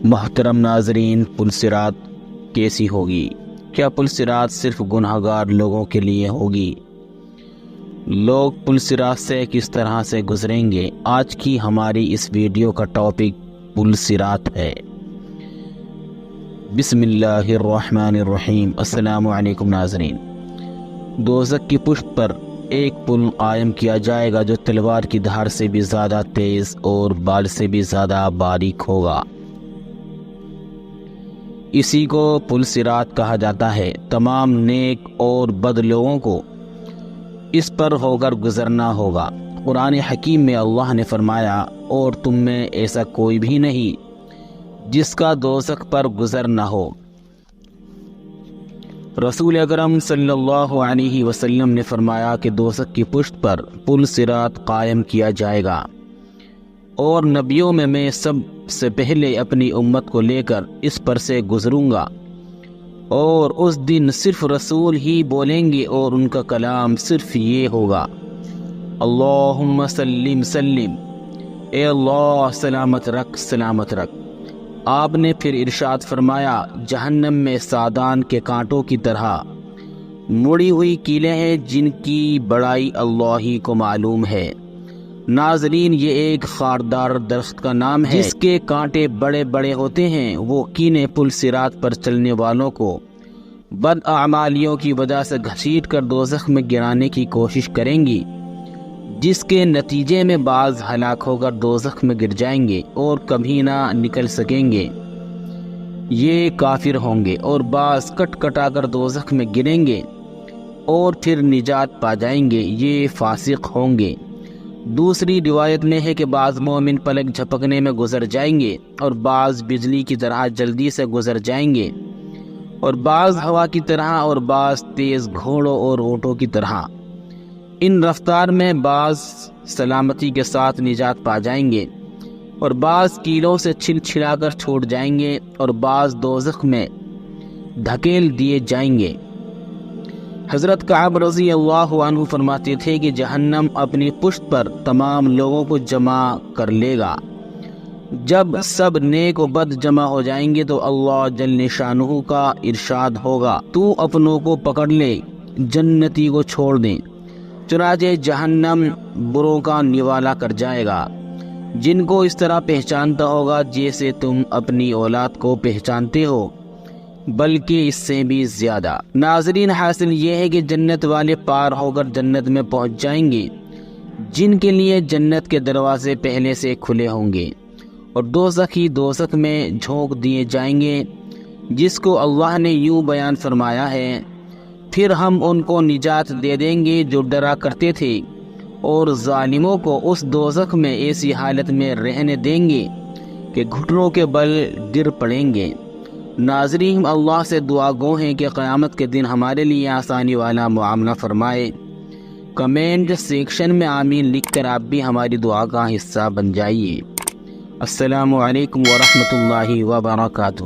محترم ناظرین، پل صراط کیسی ہوگی؟ کیا پل صراط صرف گناہگار لوگوں کے لیے ہوگی؟ لوگ پل صراط سے کس طرح سے گزریں گے؟ آج کی ہماری اس ویڈیو کا ٹاپک پل صراط ہے۔ بسم اللہ الرحمن الرحیم۔ السلام علیکم ناظرین۔ دوزخ کی پشت پر ایک پل قائم کیا جائے گا جو تلوار کی دھار سے بھی زیادہ تیز اور بال سے بھی زیادہ باریک ہوگا۔ اسی کو پل صراط کہا جاتا ہے۔ تمام نیک اور بد لوگوں کو اس پر ہو کر گزرنا ہوگا۔ قرآن حکیم میں اللہ نے فرمایا، اور تم میں ایسا کوئی بھی نہیں جس کا دوزخ پر گزر نہ ہو۔ رسول اکرم صلی اللہ علیہ وسلم نے فرمایا کہ دوزخ کی پشت پر پل صراط قائم کیا جائے گا، اور نبیوں میں سب سے پہلے اپنی امت کو لے کر اس پر سے گزروں گا، اور اس دن صرف رسول ہی بولیں گے اور ان کا کلام صرف یہ ہوگا، اللہم سلم سلم، اے اللہ سلامت رکھ سلامت رکھ۔ آپ نے پھر ارشاد فرمایا، جہنم میں سادان کے کانٹوں کی طرح مڑی ہوئی کیلیں ہیں جن کی بڑائی اللہ ہی کو معلوم ہے۔ ناظرین، یہ ایک خاردار درخت کا نام ہے جس کے کانٹے بڑے بڑے ہوتے ہیں۔ وہ کیلیں پل صراط پر چلنے والوں کو بد اعمالیوں کی وجہ سے گھسیٹ کر دوزخ میں گرانے کی کوشش کریں گی، جس کے نتیجے میں بعض ہلاک ہو کر دوزخ میں گر جائیں گے اور کبھی نہ نکل سکیں گے، یہ کافر ہوں گے، اور بعض کٹ کٹا کر دوزخ میں گریں گے اور پھر نجات پا جائیں گے، یہ فاسق ہوں گے۔ دوسری روایت میں ہے کہ بعض مومن پلک جھپکنے میں گزر جائیں گے، اور بعض بجلی کی طرح جلدی سے گزر جائیں گے، اور بعض ہوا کی طرح، اور بعض تیز گھوڑوں اور اونٹوں کی طرح۔ ان رفتار میں بعض سلامتی کے ساتھ نجات پا جائیں گے، اور بعض کیلوں سے چھل چھلا کر چھوٹ جائیں گے، اور بعض دوزخ میں دھکیل دیے جائیں گے۔ حضرت کعب رضی اللہ عنہ فرماتے تھے کہ جہنم اپنی پشت پر تمام لوگوں کو جمع کر لے گا۔ جب سب نیک و بد جمع ہو جائیں گے تو اللہ جل شانہ کا ارشاد ہوگا، تو اپنوں کو پکڑ لے، جنتی کو چھوڑ دیں۔ چنانچہ جہنم بروں کا نوالا کر جائے گا، جن کو اس طرح پہچانتا ہوگا جیسے تم اپنی اولاد کو پہچانتے ہو، بلکہ اس سے بھی زیادہ۔ ناظرین، حاصل یہ ہے کہ جنت والے پار ہو کر جنت میں پہنچ جائیں گے، جن کے لیے جنت کے دروازے پہلے سے کھلے ہوں گے، اور دوزخی دوزخ میں جھونک دیے جائیں گے، جس کو اللہ نے یوں بیان فرمایا ہے، پھر ہم ان کو نجات دے دیں گے جو ڈرا کرتے تھے، اور ظالموں کو اس دوزخ میں ایسی حالت میں رہنے دیں گے کہ گھٹنوں کے بل گر پڑیں گے۔ ناظرین، اللہ سے دعا گو ہیں کہ قیامت کے دن ہمارے لیے آسانی والا معاملہ فرمائے۔ کمنٹ سیکشن میں آمین لکھ کر آپ بھی ہماری دعا کا حصہ بن جائیے۔ السلام علیکم ورحمۃ اللہ وبرکاتہ۔